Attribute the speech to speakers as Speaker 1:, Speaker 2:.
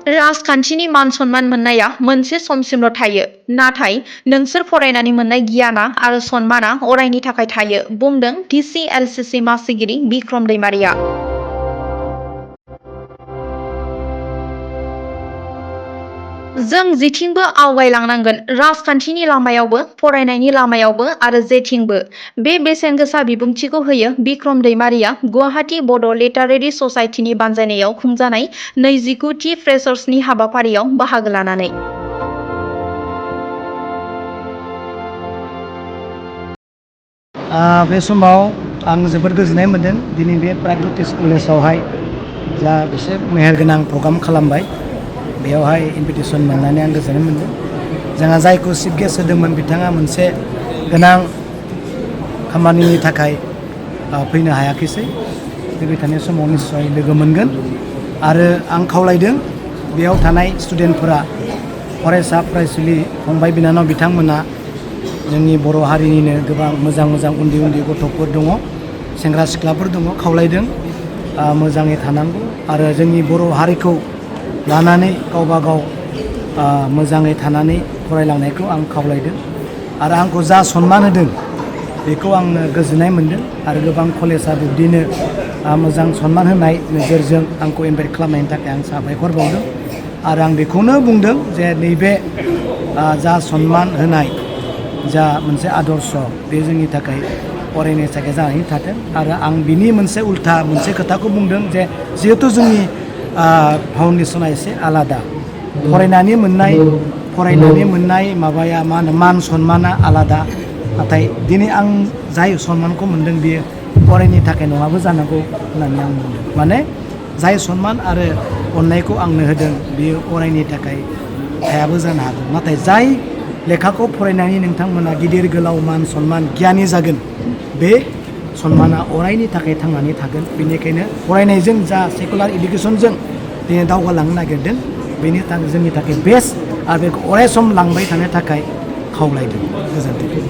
Speaker 1: राजखान्थिनि मान सन्मान मोननाया मोनसे समसिमल' थायो, नाथाय नोंसोर फरायनानै मोननाय गियाना आरो सन्माना अरायनि थाखाय थायो, बुंदों DCLCC मासिगिरि बिक्रम दैमारिया। जों जेथिंबो आवगायलांनांगोन, राजखान्थिनि लामायावबो, फरायनायनि लामायावबो आरो जेथिंबो। बे बेसेन गोसा बिबुंथिखौ होयो बिक्रम दैमारिया गुवाहाटी बड' लिटारेरि ससाइटिनि बानजायनायाव खुंजानाय 29थि फ्रेशार्सनि हाबाफारियाव बाहागो लानानै।
Speaker 2: बे समाव आं जोबोद गोजोननाय मोनदों दिनै बे प्राइभेट कलेजावहाय जा एसे मेहेरगोनां प्रग्राम खालामबाय, बेयावहाय इनभिटेसन मोननानै आं गोजोननाय मोनदों। जोंहा जायखौ चिफ गेस्ट होदोंमोन बिथाङा मोनसे गोनां खामानिनि थाखाय फैनो हायाखैसै। फैबाय थानाय समाव निस्सय लोगो मोनगोन आरो आं खावलायदों बेयाव थानाय स्टुडेन्टफोरा, फरायसा फरायसुलि फंबाय बिनानाव बिथांमोना जोंनि बर' हारिनिनो गोबां मोजां मोजां उन्दै उन्दै गथ'फोर दङ, सेंग्रा सिख्लाफोर दङ, खावलायदों मोजाङै थानांगौ आरो जोंनि बर' हारिखौ लानानै गावबा गाव मोजाङै थानानै फरायलांनायखौ आं खावलायदों आरो आंखौ जा सन्मान होदों बेखौ आंनो गोजोननाय मोनदों आरो गोबां कलेजा बिब्दिनो मोजां सन्मान होनाय नोजोरजों आंखौ इनभाइट खालामनायनि थाखाय आं साबायखर बावदों आरो आं बेखौनो बुंदों जे नैबे जा सन्मान होनाय जा मोनसे आदर्श, बे जोंनि थाखाय फरायनायनि थाखाय जानानै थाथों आरो आं बिनि मोनसे उल्था मोनसे खोथाखौ बुंदों जे जिहेथु जोंनि फाउन्डेसना एसे आलादा, फरायनानै मोननाय माबाया मा होनो मान सन्माना आलादा, नाथाय दिनै आं जाय सन्मानखौ मोनदों बियो फरायनायनि थाखाय नङाबो जानांगौ होननानै आं बुंदों। माने जाय सन्मान आरो अननायखौ आंनो होदों बियो फरायनायनि थाखाय हायाबो जानो हागौ, नाथाय जाय लेखाखौ फरायनानै नोंथांमोना गिदिर गोलाव मान सन्मान गियानि जागोन, बे सन्माना अरायनि थाखाय थांनानै थागोन। बेनिखायनो फरायनायजों जा सेकुलार इडुकेसनजों दिनै दावगालांनो नागिरदों, बेनि थाखाय जोंनि थाखाय बेस्ट आरो बेखौ अराय सम लांबाय थानो थाखाय खावलायदों। गोजोन्थों।